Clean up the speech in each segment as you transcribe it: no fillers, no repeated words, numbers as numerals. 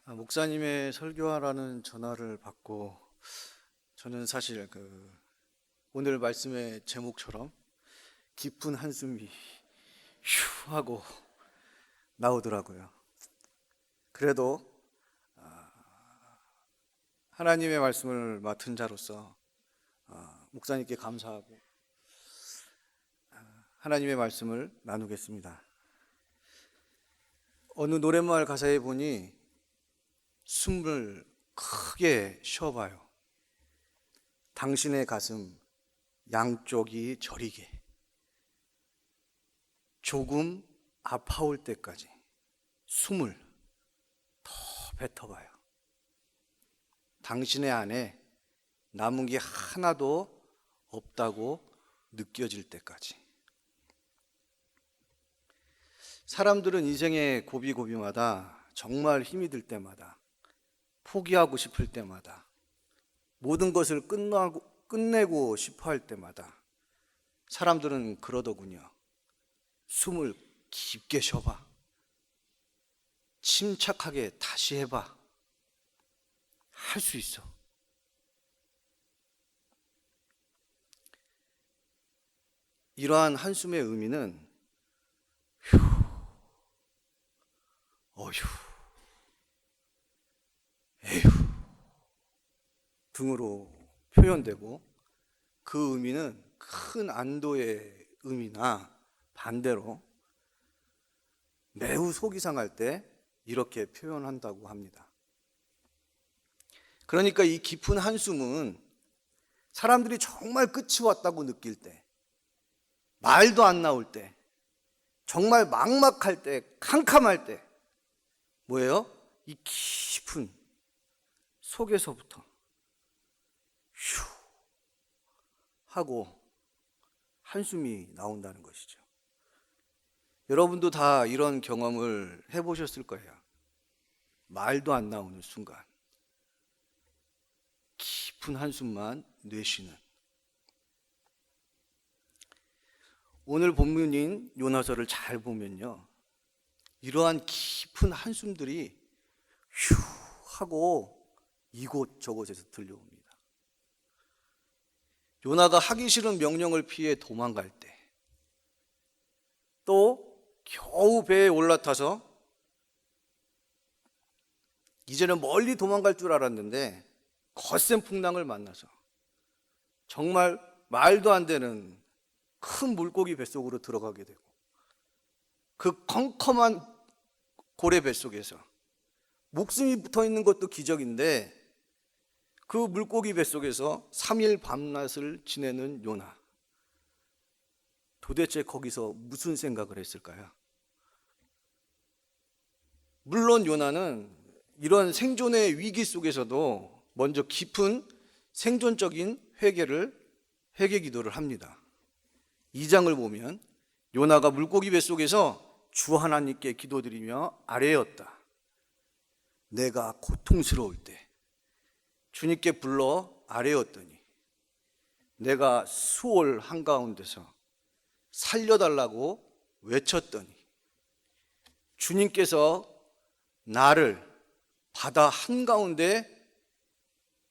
목사님의 설교하라는 전화를 받고 저는 사실 오늘 말씀의 제목처럼 깊은 한숨이 휴 하고 나오더라고요. 그래도 하나님의 말씀을 맡은 자로서 목사님께 감사하고 하나님의 말씀을 나누겠습니다. 어느 노랫말 가사에 보니 숨을 크게 쉬어봐요. 당신의 가슴 양쪽이 저리게 조금 아파올 때까지 숨을 더 뱉어봐요. 당신의 안에 남은 게 하나도 없다고 느껴질 때까지. 사람들은 인생의 고비고비마다 정말 힘이 들 때마다 포기하고 싶을 때마다 모든 것을 끝내고 싶어 할 때마다 사람들은 그러더군요. 숨을 깊게 쉬어봐. 침착하게 다시 해봐. 할 수 있어. 이러한 한숨의 의미는 휴, 어휴, 에휴 등으로 표현되고 그 의미는 큰 안도의 의미나 반대로 매우 속이 상할 때 이렇게 표현한다고 합니다. 그러니까 이 깊은 한숨은 사람들이 정말 끝이 왔다고 느낄 때, 말도 안 나올 때, 정말 막막할 때, 캄캄할 때 뭐예요? 이 깊은 속에서부터 휴 하고 한숨이 나온다는 것이죠. 여러분도 다 이런 경험을 해보셨을 거예요. 말도 안 나오는 순간 깊은 한숨만 내쉬는. 오늘 본문인 요나서를 잘 보면요, 이러한 깊은 한숨들이 휴 하고 이곳저곳에서 들려옵니다. 요나가 하기 싫은 명령을 피해 도망갈 때, 또 겨우 배에 올라타서 이제는 멀리 도망갈 줄 알았는데 거센 풍랑을 만나서 정말 말도 안 되는 큰 물고기 뱃속으로 들어가게 되고, 그 컴컴한 고래 뱃속에서 목숨이 붙어 있는 것도 기적인데 그 물고기 뱃속에서 3일 밤낮을 지내는 요나, 도대체 거기서 무슨 생각을 했을까요? 물론 요나는 이런 생존의 위기 속에서도 먼저 깊은 생존적인 회개 기도를 합니다. 2장을 보면 요나가 물고기 뱃속에서 주 하나님께 기도드리며 아뢰었다. 내가 고통스러울 때 주님께 불러 아뢰었더니 내가 수월 한가운데서 살려달라고 외쳤더니 주님께서 나를 바다 한가운데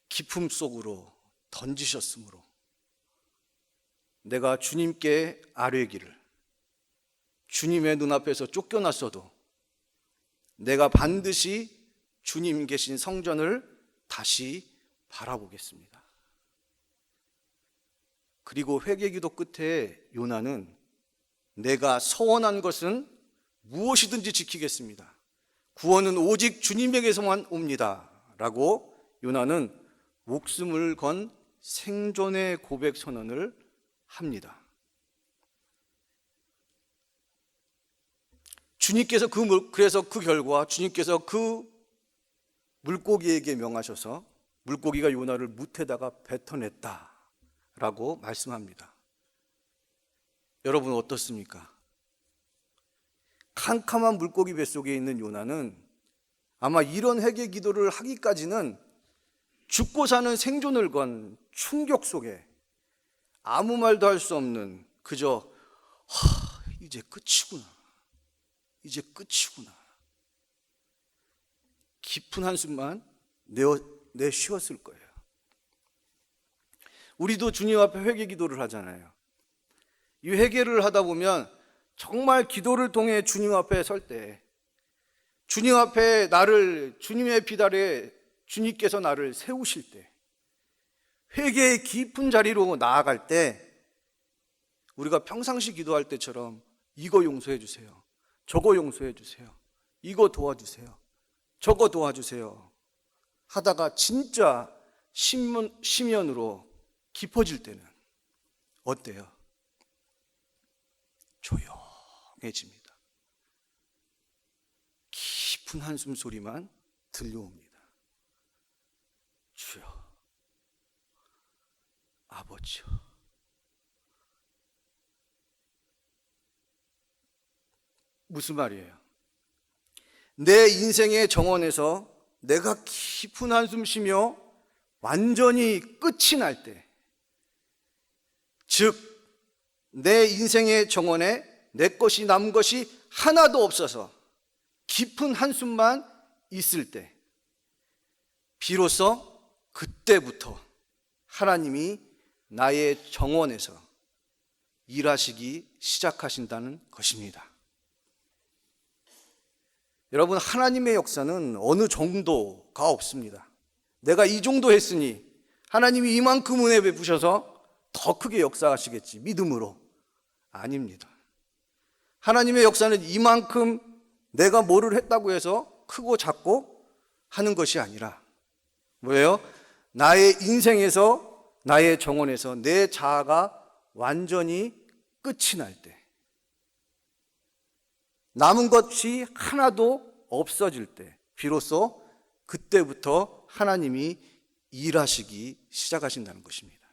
깊음 속으로 던지셨으므로 내가 주님께 아뢰기를, 주님의 눈앞에서 쫓겨났어도 내가 반드시 주님 계신 성전을 다시 바라보겠습니다. 그리고 회개기도 끝에 요나는 내가 서원한 것은 무엇이든지 지키겠습니다. 구원은 오직 주님에게서만 옵니다. 라고 요나는 목숨을 건 생존의 고백 선언을 합니다. 주님께서 그래서 그 결과 주님께서 그 물고기에게 명하셔서 물고기가 요나를 무태다가 뱉어냈다라고 말씀합니다. 여러분 어떻습니까? 캄캄한 물고기 뱃속에 있는 요나는 아마 이런 회개 기도를 하기까지는 죽고 사는 생존을 건 충격 속에 아무 말도 할 수 없는 그저 이제 끝이구나, 이제 끝이구나, 깊은 한숨만 내쉬었을 거예요. 우리도 주님 앞에 회개 기도를 하잖아요. 이 회개를 하다 보면 정말 기도를 통해 주님 앞에 설 때, 주님 앞에 나를, 주님의 비 아래 주님께서 나를 세우실 때, 회개의 깊은 자리로 나아갈 때, 우리가 평상시 기도할 때처럼 이거 용서해 주세요, 저거 용서해 주세요, 이거 도와주세요, 저거 도와주세요 하다가 진짜 심연으로 깊어질 때는 어때요? 조용해집니다. 깊은 한숨 소리만 들려옵니다. 주여, 아버지여. 무슨 말이에요? 내 인생의 정원에서 내가 깊은 한숨 쉬며 완전히 끝이 날 때, 즉 내 인생의 정원에 내 것이 남은 것이 하나도 없어서 깊은 한숨만 있을 때, 비로소 그때부터 하나님이 나의 정원에서 일하시기 시작하신다는 것입니다. 여러분, 하나님의 역사는 어느 정도가 없습니다. 내가 이 정도 했으니 하나님이 이만큼 은혜 베푸셔서 더 크게 역사하시겠지, 믿음으로. 아닙니다. 하나님의 역사는 이만큼 내가 뭐를 했다고 해서 크고 작고 하는 것이 아니라 뭐예요? 나의 인생에서, 나의 정원에서 내 자아가 완전히 끝이 날 때, 남은 것이 하나도 없어질 때, 비로소 그때부터 하나님이 일하시기 시작하신다는 것입니다.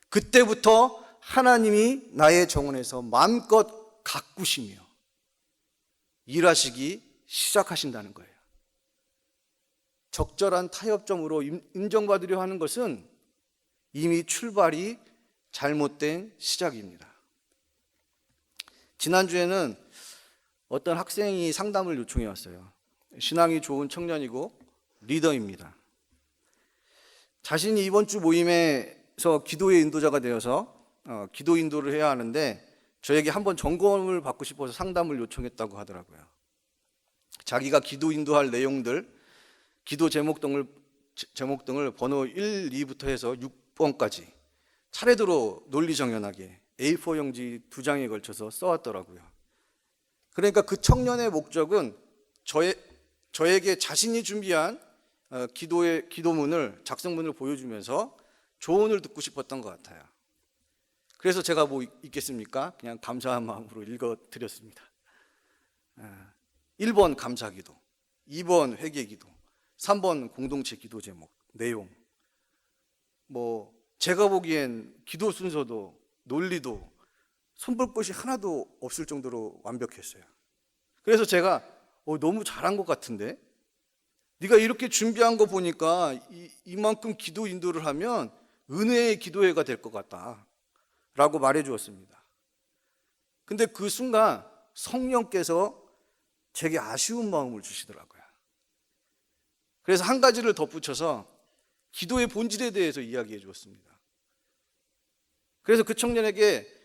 그때부터 하나님이 나의 정원에서 마음껏 가꾸시며 일하시기 시작하신다는 거예요. 적절한 타협점으로 인정받으려 하는 것은 이미 출발이 잘못된 시작입니다. 지난주에는 어떤 학생이 상담을 요청해 왔어요. 신앙이 좋은 청년이고 리더입니다. 자신이 이번 주 모임에서 기도의 인도자가 되어서 기도 인도를 해야 하는데 저에게 한번 점검을 받고 싶어서 상담을 요청했다고 하더라고요. 자기가 기도 인도할 내용들, 기도 제목 등을 번호 1, 2부터 해서 6번까지 차례대로 논리정연하게 A4 용지 2장에 걸쳐서 써왔더라고요. 그러니까 그 청년의 목적은 저에게 자신이 준비한 기도문을, 작성문을 보여주면서 조언을 듣고 싶었던 것 같아요. 그래서 제가 뭐 있겠습니까? 그냥 감사한 마음으로 읽어드렸습니다. 1번 감사기도, 2번 회개기도, 3번 공동체 기도 제목, 내용. 뭐 제가 보기엔 기도 순서도 논리도 손볼 것이 하나도 없을 정도로 완벽했어요. 그래서 제가 너무 잘한 것 같은데? 네가 이렇게 준비한 거 보니까 이만큼 기도 인도를 하면 은혜의 기도회가 될 것 같다 라고 말해 주었습니다. 근데 그 순간 성령께서 제게 아쉬운 마음을 주시더라고요. 그래서 한 가지를 덧붙여서 기도의 본질에 대해서 이야기해 주었습니다. 그래서 그 청년에게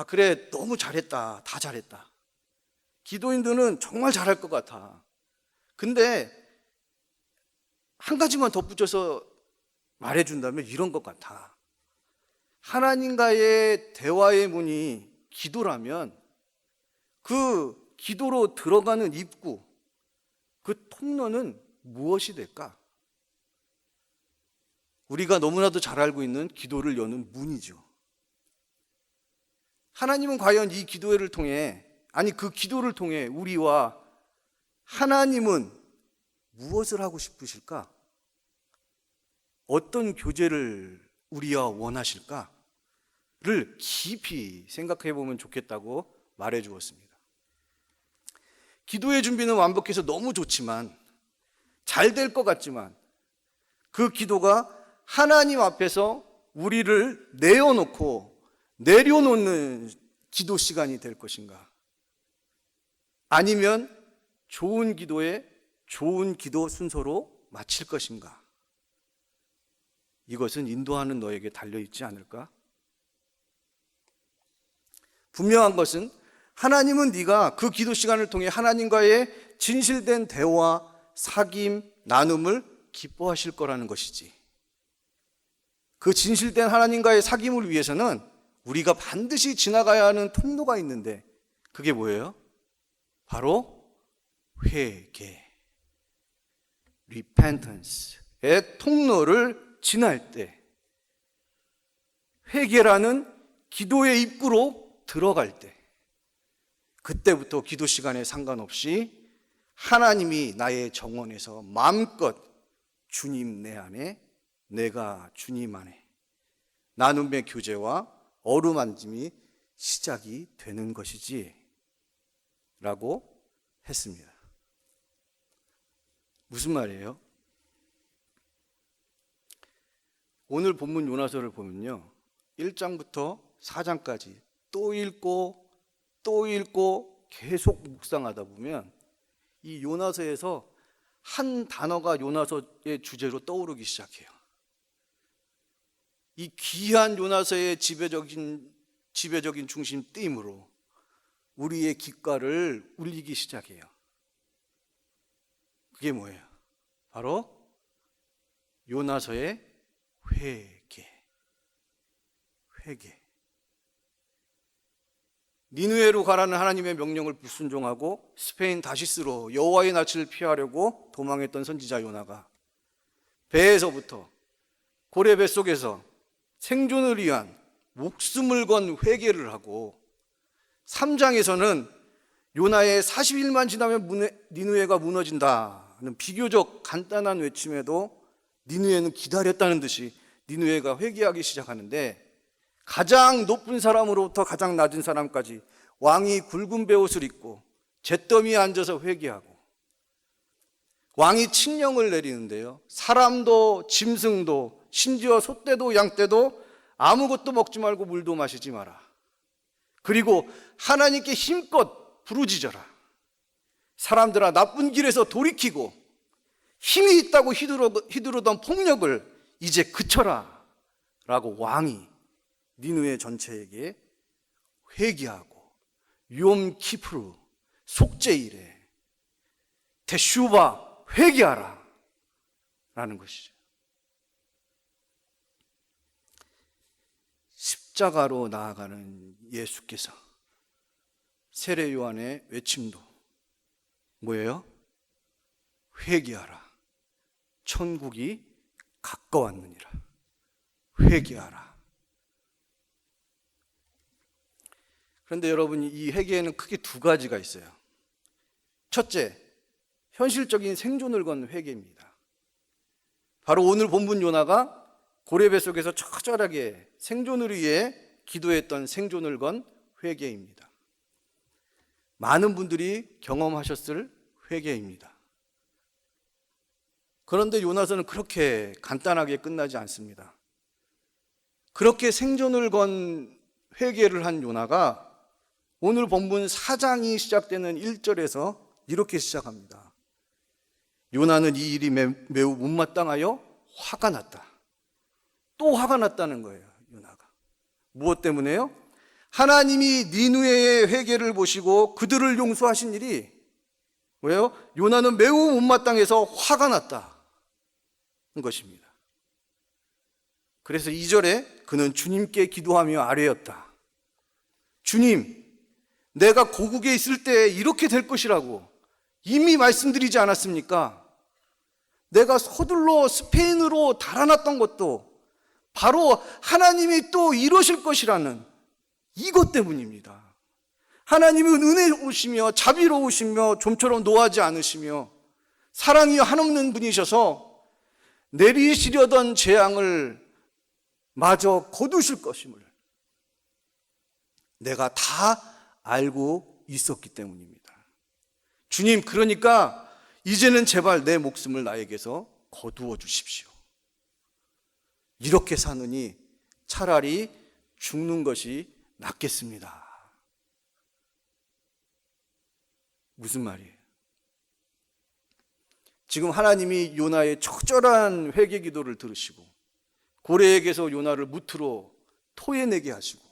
그래, 너무 잘했다, 다 잘했다. 기도인들은 정말 잘할 것 같아. 근데 한 가지만 덧붙여서 말해준다면 이런 것 같아. 하나님과의 대화의 문이 기도라면 그 기도로 들어가는 입구, 그 통로는 무엇이 될까? 우리가 너무나도 잘 알고 있는 기도를 여는 문이죠. 하나님은 과연 이 기도회를 통해, 그 기도를 통해 우리와 하나님은 무엇을 하고 싶으실까? 어떤 교제를 우리와 원하실까를 깊이 생각해 보면 좋겠다고 말해 주었습니다. 기도의 준비는 완벽해서 너무 좋지만, 잘 될 것 같지만, 그 기도가 하나님 앞에서 우리를 내려놓는 기도 시간이 될 것인가? 아니면 좋은 기도에 좋은 기도 순서로 마칠 것인가? 이것은 인도하는 너에게 달려있지 않을까? 분명한 것은 하나님은 네가 그 기도 시간을 통해 하나님과의 진실된 대화, 사귐, 나눔을 기뻐하실 거라는 것이지. 그 진실된 하나님과의 사귐을 위해서는 우리가 반드시 지나가야 하는 통로가 있는데 그게 뭐예요? 바로 회개, repentance의 통로를 지날 때, 회개라는 기도의 입구로 들어갈 때, 그때부터 기도 시간에 상관없이 하나님이 나의 정원에서 마음껏 주님 내 안에, 내가 주님 안에 나눔의 교제와 어루만짐이 시작이 되는 것이지 라고 했습니다. 무슨 말이에요? 오늘 본문 요나서를 보면요, 1장부터 4장까지 또 읽고 또 읽고 계속 묵상하다 보면 이 요나서에서 한 단어가 요나서의 주제로 떠오르기 시작해요. 이 귀한 요나서의 지배적인 중심 띠임으로 우리의 귓가를 울리기 시작해요. 그게 뭐예요? 바로 요나서의 회개. 니느웨로 가라는 하나님의 명령을 불순종하고 스페인 다시스로 여호와의 낯을 피하려고 도망했던 선지자 요나가 배에서부터 고래 뱃속에서 생존을 위한 목숨을 건 회개를 하고 3장에서는 요나의 40일만 지나면 니느웨가 무너진다는 비교적 간단한 외침에도 니느웨는 기다렸다는 듯이 니느웨가 회개하기 시작하는데, 가장 높은 사람으로부터 가장 낮은 사람까지 왕이 굵은 베옷을 입고 잿더미에 앉아서 회개하고, 왕이 칙령을 내리는데요, 사람도 짐승도 심지어 소떼도 양떼도 아무것도 먹지 말고 물도 마시지 마라. 그리고 하나님께 힘껏 부르짖어라. 사람들아, 나쁜 길에서 돌이키고 힘이 있다고 휘두르던 폭력을 이제 그쳐라 라고 왕이 니느웨 전체에게 회개하고 욤 키프루 속죄일에 테슈바 회개하라 라는 것이죠. 십자가로 나아가는 예수께서 세례 요한의 외침도 뭐예요? 회개하라, 천국이 가까웠느니라. 회개하라. 그런데 여러분, 이 회개에는 크게 두 가지가 있어요. 첫째, 현실적인 생존을 건 회개입니다. 바로 오늘 본문 요나가 고래 뱃속에서 처절하게 생존을 위해 기도했던 생존을 건 회개입니다. 많은 분들이 경험하셨을 회개입니다. 그런데 요나서는 그렇게 간단하게 끝나지 않습니다. 그렇게 생존을 건 회개를 한 요나가 오늘 본문 4장이 시작되는 1절에서 이렇게 시작합니다. 요나는 이 일이 매우 못마땅하여 화가 났다. 또 화가 났다는 거예요, 요나가. 무엇 때문에요? 하나님이 니느웨의 회개를 보시고 그들을 용서하신 일이 왜요? 요나는 매우 못마땅해서 화가 났다는 것입니다. 그래서 2절에 그는 주님께 기도하며 아뢰었다. 주님, 내가 고국에 있을 때 이렇게 될 것이라고 이미 말씀드리지 않았습니까? 내가 서둘러 스페인으로 달아났던 것도 바로 하나님이 또 이루실 것이라는 이것 때문입니다. 하나님은 은혜로우시며 자비로우시며 좀처럼 노하지 않으시며 사랑이 한없는 분이셔서 내리시려던 재앙을 마저 거두실 것임을 내가 다 알고 있었기 때문입니다. 주님, 그러니까 이제는 제발 내 목숨을 나에게서 거두어 주십시오. 이렇게 사느니 차라리 죽는 것이 낫겠습니다. 무슨 말이에요? 지금 하나님이 요나의 처절한 회개 기도를 들으시고 고래에게서 요나를 무트로 토해내게 하시고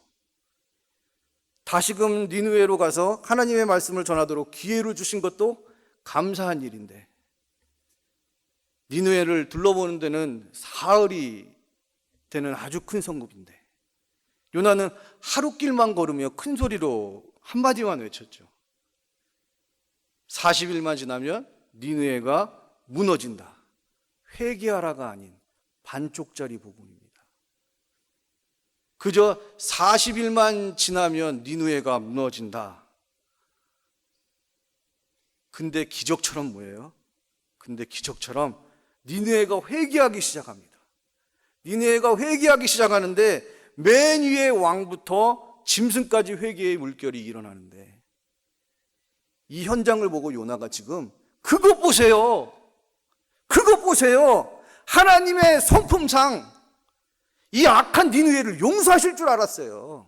다시금 니느웨로 가서 하나님의 말씀을 전하도록 기회를 주신 것도 감사한 일인데, 니느웨를 둘러보는 데는 사흘이 되는 아주 큰 성읍인데 요나는 하루 길만 걸으며 큰 소리로 한마디만 외쳤죠. 40일만 지나면 니느웨가 무너진다. 회개하라가 아닌 반쪽짜리 복음입니다. 그저 40일만 지나면 니느웨가 무너진다. 근데 기적처럼 뭐예요? 근데 기적처럼 니느웨가 회개하기 시작합니다. 니느웨가 회개하기 시작하는데 맨 위에 왕부터 짐승까지 회개의 물결이 일어나는데, 이 현장을 보고 요나가 지금 그것 보세요. 그것 보세요. 하나님의 성품상 이 악한 니느웨를 용서하실 줄 알았어요.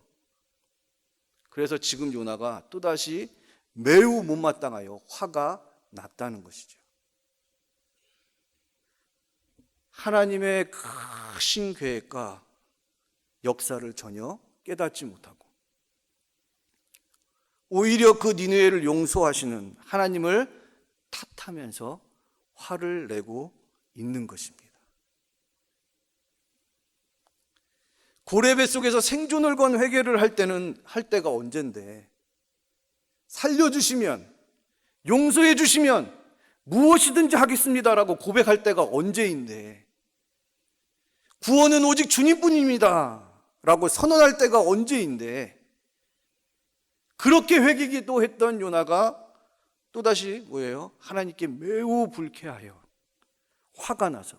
그래서 지금 요나가 또다시 매우 못마땅하여 화가 났다는 것이죠. 하나님의 크신 계획과 역사를 전혀 깨닫지 못하고 오히려 그 니느웨를 용서하시는 하나님을 탓하면서 화를 내고 있는 것입니다. 고레 뱃속에서 생존을 건 회개를 할 때가 언젠데, 살려주시면, 용서해 주시면 무엇이든지 하겠습니다라고 고백할 때가 언제인데, 구원은 오직 주님뿐입니다 라고 선언할 때가 언제인데, 그렇게 회개기도 했던 요나가 또다시 뭐예요? 하나님께 매우 불쾌하여 화가 나서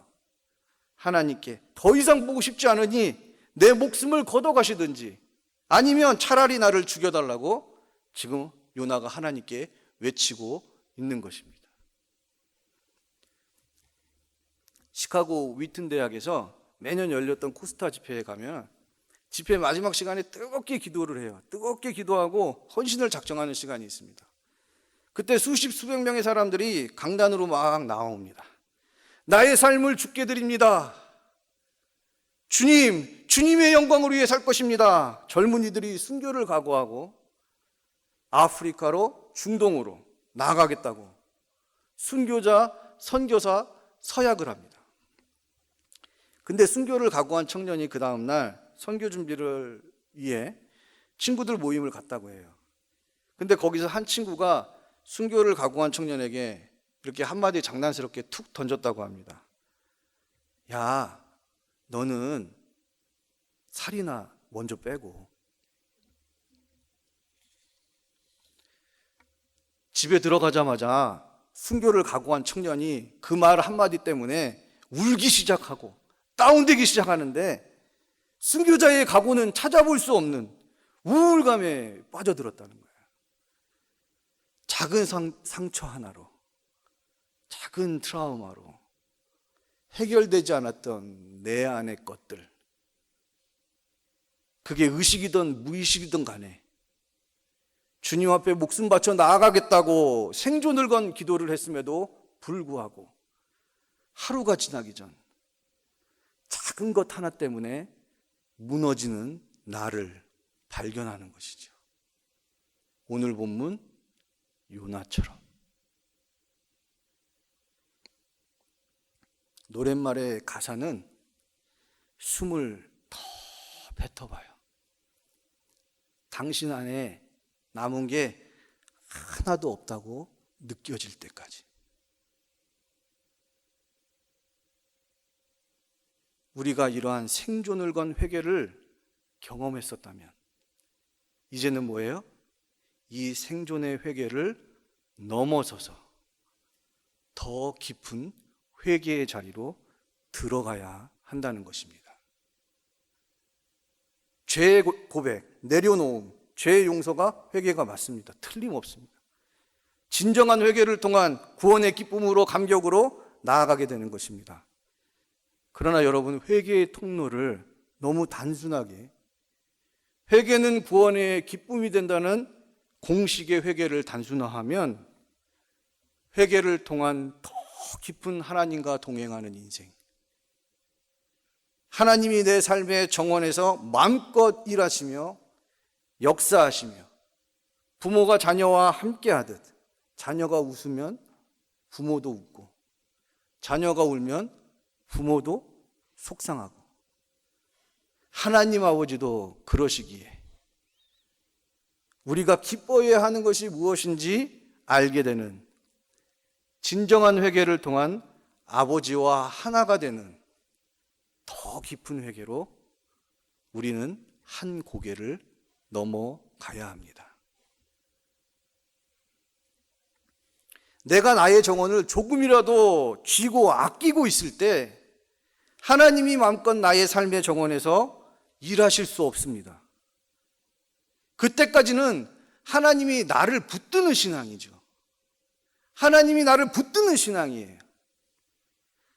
하나님께 더 이상 보고 싶지 않으니 내 목숨을 걷어가시든지 아니면 차라리 나를 죽여달라고 지금 요나가 하나님께 외치고 있는 것입니다. 시카고 위튼 대학에서 매년 열렸던 코스타 집회에 가면 집회 마지막 시간에 뜨겁게 기도를 해요. 뜨겁게 기도하고 헌신을 작정하는 시간이 있습니다. 그때 수백 명의 사람들이 강단으로 막 나옵니다. 나의 삶을 주께 드립니다. 주님의 영광을 위해 살 것입니다. 젊은이들이 순교를 각오하고 아프리카로, 중동으로 나아가겠다고 순교자, 선교사 서약을 합니다. 근데 순교를 각오한 청년이 그 다음날 선교 준비를 위해 친구들 모임을 갔다고 해요. 근데 거기서 한 친구가 순교를 각오한 청년에게 이렇게 한마디 장난스럽게 툭 던졌다고 합니다. 야, 너는 살이나 먼저 빼고. 집에 들어가자마자 순교를 각오한 청년이 그 말 한마디 때문에 울기 시작하고 다운되기 시작하는데, 순교자의 각오는 찾아볼 수 없는 우울감에 빠져들었다는 거예요. 작은 상처 하나로, 작은 트라우마로 해결되지 않았던 내 안의 것들, 그게 의식이든 무의식이든 간에 주님 앞에 목숨 바쳐 나아가겠다고 생존을 건 기도를 했음에도 불구하고 하루가 지나기 전 작은 것 하나 때문에 무너지는 나를 발견하는 것이죠. 오늘 본문 요나처럼. 노랫말의 가사는 숨을 더 뱉어봐요. 당신 안에 남은 게 하나도 없다고 느껴질 때까지. 우리가 이러한 생존을 건 회개를 경험했었다면 이제는 뭐예요? 이 생존의 회개를 넘어서서 더 깊은 회개의 자리로 들어가야 한다는 것입니다. 죄의 고백, 내려놓음, 죄의 용서가 회개가 맞습니다. 틀림없습니다. 진정한 회개를 통한 구원의 기쁨으로, 감격으로 나아가게 되는 것입니다. 그러나 여러분, 회개의 통로를 너무 단순하게 회개는 구원의 기쁨이 된다는 공식의 회개를 단순화하면 회개를 통한 더 깊은 하나님과 동행하는 인생, 하나님이 내 삶의 정원에서 마음껏 일하시며 역사하시며 부모가 자녀와 함께하듯 자녀가 웃으면 부모도 웃고 자녀가 울면 부모도 속상하고 하나님 아버지도 그러시기에 우리가 기뻐해야 하는 것이 무엇인지 알게 되는 진정한 회개를 통한 아버지와 하나가 되는 더 깊은 회개로 우리는 한 고개를 넘어가야 합니다. 내가 나의 정원을 조금이라도 쥐고 아끼고 있을 때 하나님이 마음껏 나의 삶의 정원에서 일하실 수 없습니다. 그때까지는 하나님이 나를 붙드는 신앙이죠. 하나님이 나를 붙드는 신앙이에요.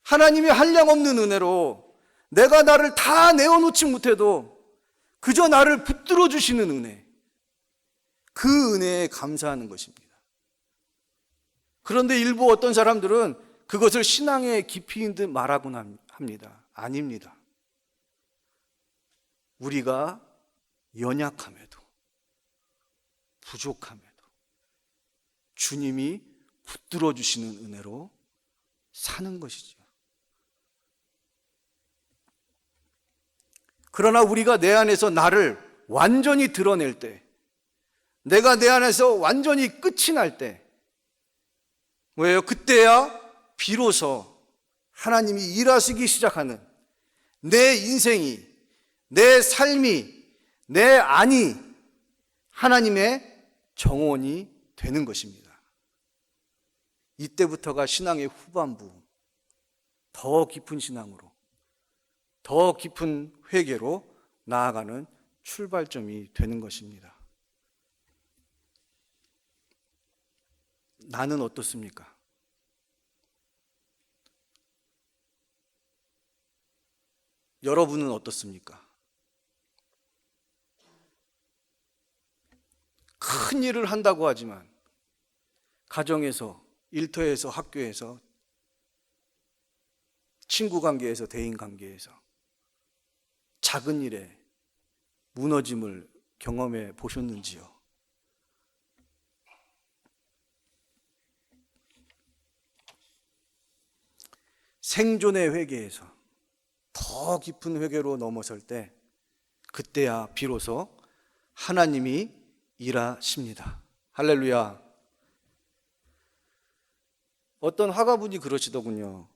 하나님의 한량없는 은혜로 내가 나를 다 내어놓지 못해도 그저 나를 붙들어 주시는 은혜, 그 은혜에 감사하는 것입니다. 그런데 일부 어떤 사람들은 그것을 신앙의 깊이인 듯 말하곤 합니다. 아닙니다. 우리가 연약함에도 부족함에도 주님이 붙들어 주시는 은혜로 사는 것이죠. 그러나 우리가 내 안에서 나를 완전히 드러낼 때, 내가 내 안에서 완전히 끝이 날 때, 왜요? 그때야 비로소 하나님이 일하시기 시작하는 내 인생이, 내 삶이, 내 안이 하나님의 정원이 되는 것입니다. 이때부터가 신앙의 후반부, 더 깊은 신앙으로, 더 깊은 회개로 나아가는 출발점이 되는 것입니다. 나는 어떻습니까? 여러분은 어떻습니까? 큰 일을 한다고 하지만 가정에서, 일터에서, 학교에서, 친구 관계에서, 대인 관계에서 작은 일에 무너짐을 경험해 보셨는지요? 생존의 회개에서 더 깊은 회개로 넘어설 때 그때야 비로소 하나님이 일하십니다. 할렐루야. 어떤 화가분이 그러시더군요.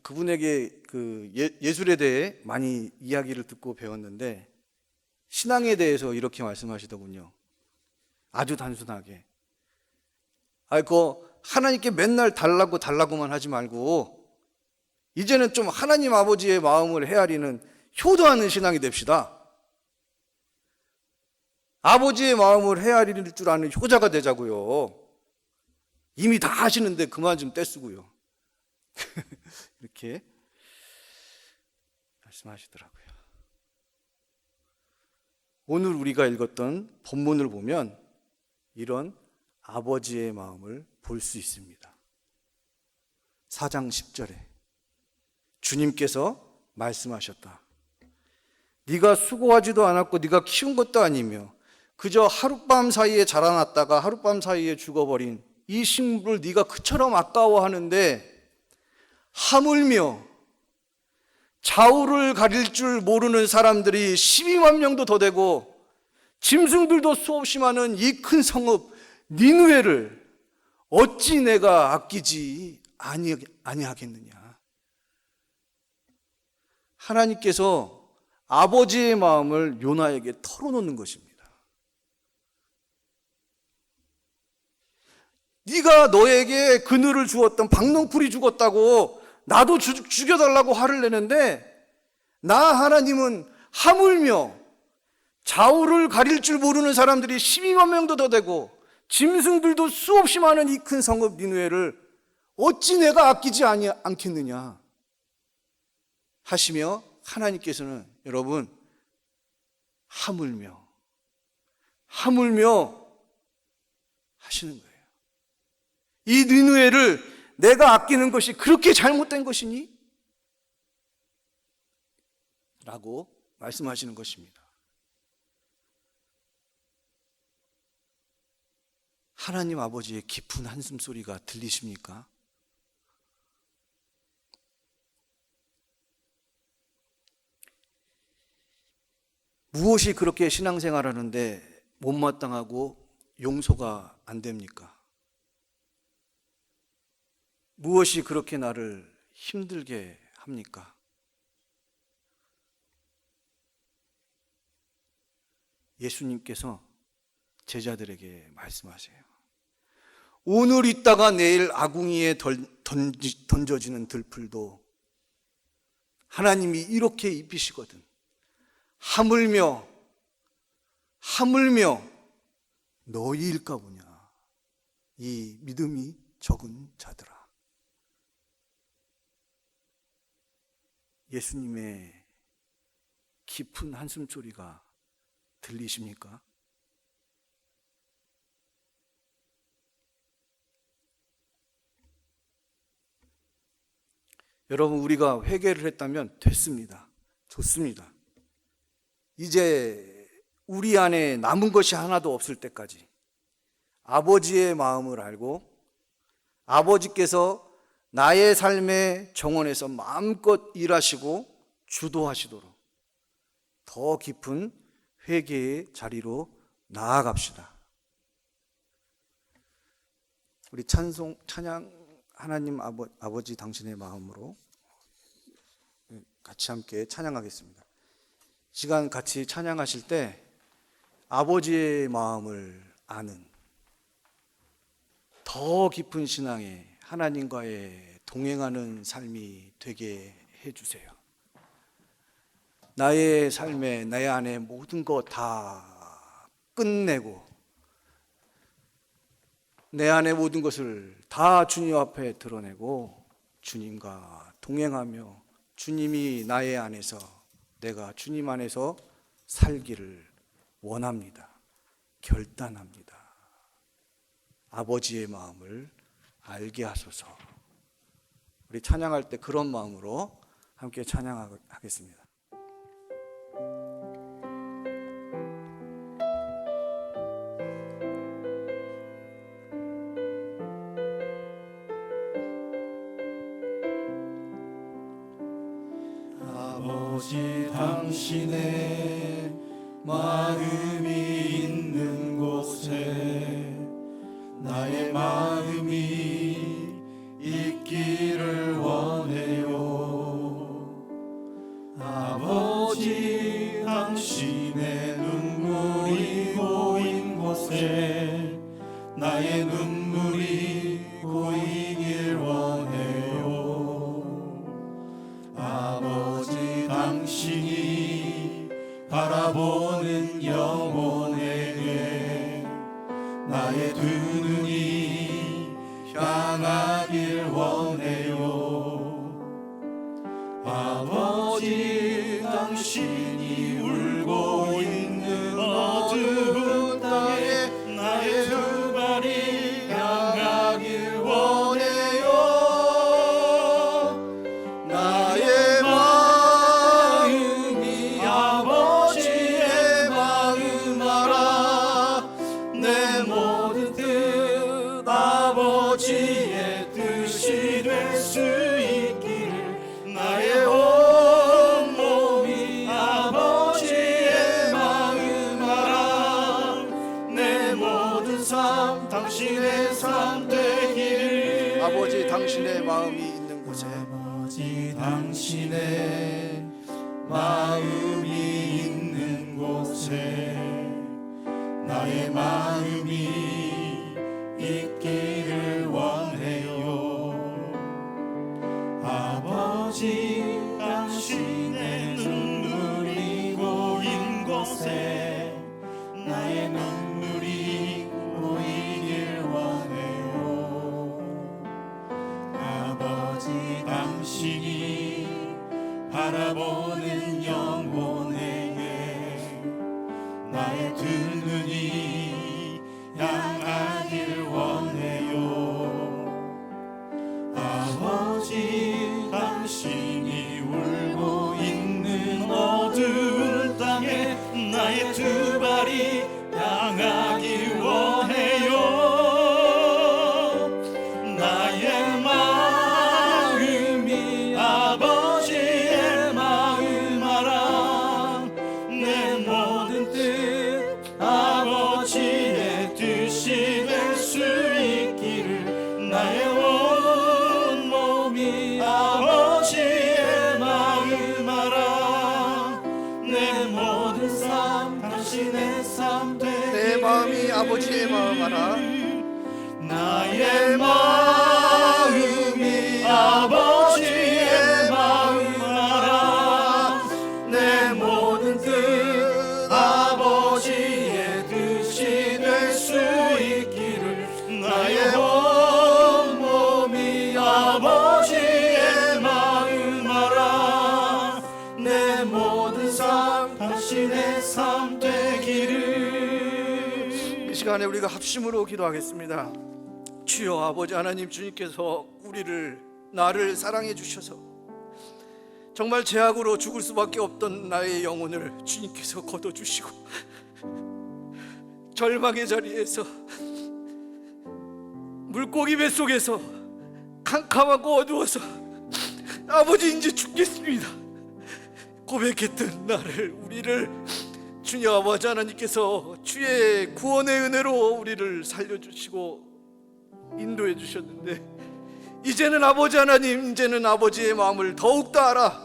그분에게 예술에 대해 많이 이야기를 듣고 배웠는데 신앙에 대해서 이렇게 말씀하시더군요. 아주 단순하게. 하나님께 맨날 달라고만 하지 말고 이제는 좀 하나님 아버지의 마음을 헤아리는 효도하는 신앙이 됩시다. 아버지의 마음을 헤아릴 줄 아는 효자가 되자고요. 이미 다 하시는데 그만 좀 떼쓰고요. 이렇게 말씀하시더라고요. 오늘 우리가 읽었던 본문을 보면 이런 아버지의 마음을 볼 수 있습니다. 4장 10절에 주님께서 말씀하셨다. 네가 수고하지도 않았고 네가 키운 것도 아니며 그저 하룻밤 사이에 자라났다가 하룻밤 사이에 죽어버린 이 식물을 네가 그처럼 아까워하는데 하물며 좌우를 가릴 줄 모르는 사람들이 12만 명도 더 되고 짐승들도 수없이 많은 이 큰 성읍 니느웨를 어찌 내가 아끼지 아니하겠느냐. 하나님께서 아버지의 마음을 요나에게 털어놓는 것입니다. 네가 너에게 그늘을 주었던 박농풀이 죽었다고 나도 죽여달라고 화를 내는데 나 하나님은 하물며 좌우를 가릴 줄 모르는 사람들이 12만 명도 더 되고 짐승들도 수없이 많은 이 큰 성읍 니느웨를 어찌 내가 아끼지 않겠느냐 하시며 하나님께서는 여러분 하물며 하시는 거예요. 이 니느웨를 내가 아끼는 것이 그렇게 잘못된 것이니? 라고 말씀하시는 것입니다. 하나님 아버지의 깊은 한숨 소리가 들리십니까? 무엇이 그렇게 신앙생활하는데 못마땅하고 용서가 안 됩니까? 무엇이 그렇게 나를 힘들게 합니까? 예수님께서 제자들에게 말씀하세요. 오늘 있다가 내일 아궁이에 던져지는 들풀도 하나님이 이렇게 입히시거든. 하물며 너희일까 보냐, 이 믿음이 적은 자들아. 예수님의 깊은 한숨소리가 들리십니까? 여러분, 우리가 회개를 했다면 됐습니다. 좋습니다. 이제 우리 안에 남은 것이 하나도 없을 때까지 아버지의 마음을 알고 아버지께서 나의 삶의 정원에서 마음껏 일하시고 주도하시도록 더 깊은 회개의 자리로 나아갑시다. 우리 찬양 하나님 아버지 당신의 마음으로 같이 함께 찬양하겠습니다. 시간 같이 찬양하실 때 아버지의 마음을 아는 더 깊은 신앙에 하나님과의 동행하는 삶이 되게 해주세요. 나의 삶에 내 안에 모든 것 다 끝내고 내 안에 모든 것을 다 주님 앞에 드러내고 주님과 동행하며 주님이 나의 안에서 내가 주님 안에서 살기를 원합니다. 결단합니다. 아버지의 마음을 알게 하소서. 우리 찬양할 때 그런 마음으로 함께 찬양하겠습니다. 아버지 당신의 마음이 있는 곳에 나의 마음이 있기를 원해요. 아버지 당신의 눈물이 고인 곳에 나의 눈물이 고이길 원해요. 아버지 당신이 바라보는 영혼에게 나의 두 눈이 향하길 원해요. 아버지 당신이 울고 있는 어두운 땅에 나의 두 발이 향하길 원해요. 나의 마음이 아버지의 마음 알아. 내 모든 뜻 아버지의 뜻이 될 수 있기를 나의 온 몸이 아버지의 마음 알아. 내 모든 삶 당신의 삶 되기를. 아버지 당신의 마음이 있는 곳에 아버지 당신의 마음이 있는 곳에 나의 마음이 있기를 원해요. 아버지 당신의 눈물이 고인 곳에 나의 눈물이 고이길 원해요. 아버지 당신이 바라보는 영혼에게 나의 두 눈이 향 알아. 나의 마음이 아버지의 마음 알아. 내 모든 뜻 아버지의 뜻이 될 수 있기를. 나의 온 몸이 아버지의 마음 알아. 내 모든 삶 당신의 삶 되기를. 이 시간에 우리가 합심으로 기도하겠습니다. 주여 아버지 하나님, 주님께서 나를 사랑해 주셔서 정말 죄악으로 죽을 수밖에 없던 나의 영혼을 주님께서 거둬주시고 절망의 자리에서 물고기 뱃속에서 캄캄하고 어두워서 아버지 이제 죽겠습니다 고백했던 우리를 주님 아버지 하나님께서 주의 구원의 은혜로 우리를 살려주시고 인도해 주셨는데, 이제는 아버지 하나님, 이제는 아버지의 마음을 더욱더 알아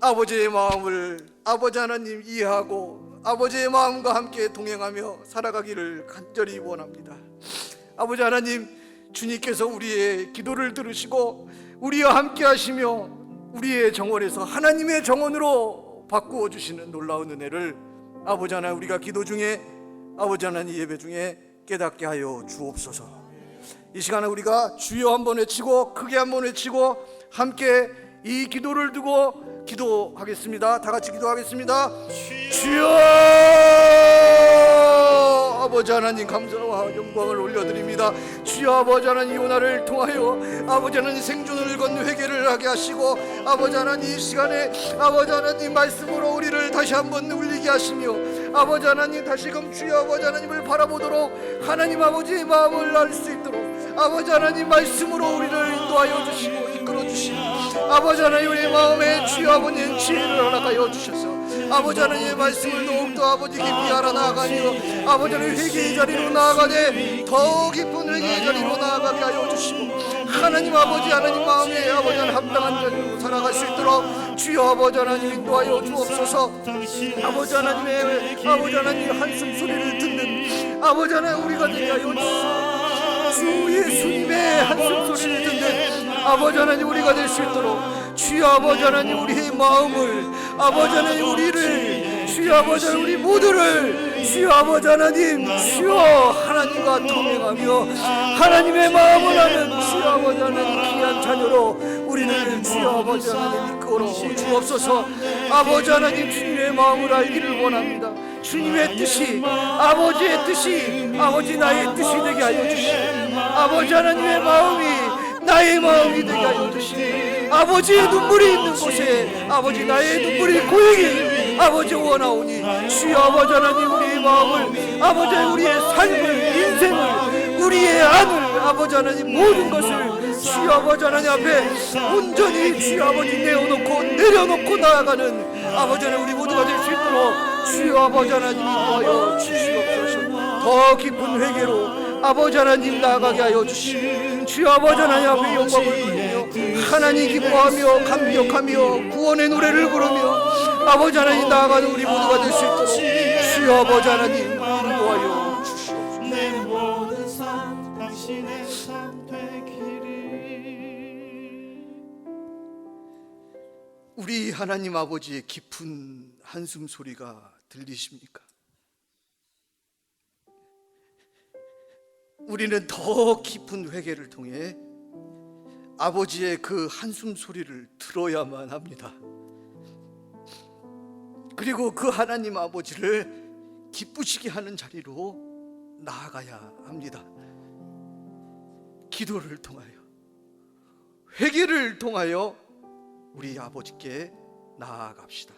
아버지의 마음을 아버지 하나님 이해하고 아버지의 마음과 함께 동행하며 살아가기를 간절히 원합니다. 아버지 하나님, 주님께서 우리의 기도를 들으시고 우리와 함께 하시며 우리의 정원에서 하나님의 정원으로 바꾸어 주시는 놀라운 은혜를 아버지 하나님, 우리가 기도 중에 아버지 하나님 예배 중에 깨닫게 하여 주옵소서. 이 시간에 우리가 주여 한번 외치고 크게 한번 외치고 함께 이 기도를 두고 기도하겠습니다. 다 같이 기도하겠습니다. 주여! 아버지 하나님, 감사와 영광을 올려드립니다. 주여 아버지 하나님, 요나를 통하여 아버지 하나님 생존을 건 회개를 하게 하시고 아버지 하나님, 이 시간에 아버지 하나님 말씀으로 우리를 다시 한번 울리게 하시며 아버지 하나님, 다시금 주여 아버지 하나님을 바라보도록 하나님 아버지의 마음을 알 수 있도록 아버지 하나님 말씀으로 우리를 인도하여 주시고 이끌어 주시고 아버지 하나님, 우리의 마음에 주여 아버님 지혜를 허락하여 주셔서 아버지 하나님의 말씀을 더욱더 아버지 깊이 알아나가며 아버지 하나님 회개의 자리로 나아가되 더 깊은 회개의 자리로 나아가게 하여 주시고 하나님 아버지 하나님 마음에 아버지 하나님 합당한 자리로 살아갈 수 있도록 주여 아버지 하나님 인도하여 주옵소서. 아버지 하나님의 아버지 하나님 한숨 소리를 듣는 아버지 하나님 우리가 되게 하여 주시고 주 예수님의 한숨 소리를 듣는 아버지 하나님 우리가 될 수 있도록 주여 아버지 하나님, 우리의 마음을 아버지 하나님, 우리를 주여 아버지 하나님, 우리 모두를 주여 아버지 하나님, 주여 하나님과 동행하며 하나님의 마음을 아는 주여 아버지 하나님 귀한 자녀로 우리를 주여 아버지 하나님 이끌어 주옵소서. 아버지 하나님, 주님의 마음을 알기를 원합니다. 주님의 뜻이 아버지의 뜻이 아버지 나의 뜻이 되게 하여 주시고 아버지 하나님의 마음이 나의 마음이 되게 하여 주시고 아버지의 눈물이 있는 곳에 아버지 나의 눈물이 고이길 아버지 원하오니 주여 아버지 하나님, 우리의 마음을 아버지 우리의 삶을 인생을 우리의 안을 아버지 하나님 모든 것을 주여 아버지 하나님 앞에 온전히 주여 아버지 내어놓고 내려놓고 나아가는 아버지 하나님 우리 모두가 될 수 있도록 주여 아버지 하나님 인도하여 주시옵소서. 더 깊은 회개로 아버지 하나님 나아가게 하여 주시고 주여 아버지 하나님 앞에 영광을 돌리며 하나님 기뻐하며 감격하며 구원의 노래를 부르며 아버지 하나님 나아가는 우리 모두가 될 수 있도록 주여 아버지 하나님 인도하여 주시옵소서. 내 모든 삶 당신의 삶 되기를. 우리 하나님 아버지의 깊은 한숨 소리가 들리십니까? 우리는 더 깊은 회개를 통해 아버지의 그 한숨 소리를 들어야만 합니다. 그리고 그 하나님 아버지를 기쁘시게 하는 자리로 나아가야 합니다. 기도를 통하여, 회개를 통하여 우리 아버지께 나아갑시다.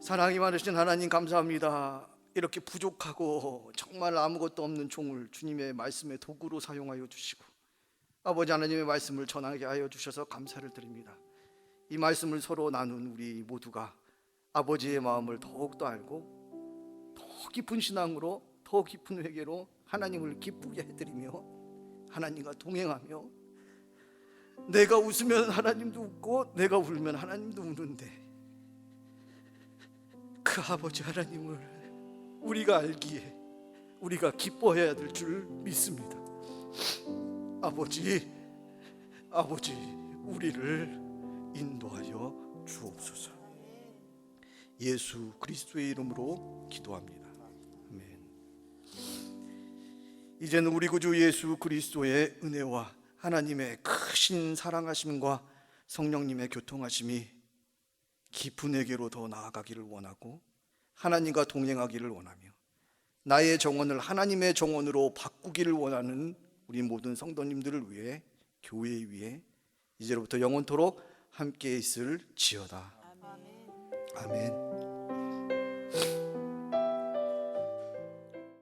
사랑이 많으신 하나님 감사합니다. 이렇게 부족하고 정말 아무것도 없는 종을 주님의 말씀의 도구로 사용하여 주시고 아버지 하나님의 말씀을 전하게 하여 주셔서 감사를 드립니다. 이 말씀을 서로 나눈 우리 모두가 아버지의 마음을 더욱더 알고 더 깊은 신앙으로 더 깊은 회개로 하나님을 기쁘게 해드리며 하나님과 동행하며 내가 웃으면 하나님도 웃고 내가 울면 하나님도 우는데 그 아버지 하나님을 우리가 알기에 우리가 기뻐해야 될 줄 믿습니다. 아버지, 우리를 인도하여 주옵소서. 예수 그리스도의 이름으로 기도합니다. 아멘. 이제는 우리 구주 예수 그리스도의 은혜와 하나님의 크신 사랑하심과 성령님의 교통하심이 깊은 회개로 더 나아가기를 원하고 하나님과 동행하기를 원하며 나의 정원을 하나님의 정원으로 바꾸기를 원하는 우리 모든 성도님들을 위해, 교회 위에 이제로부터 영원토록 함께 있을지어다. 아멘.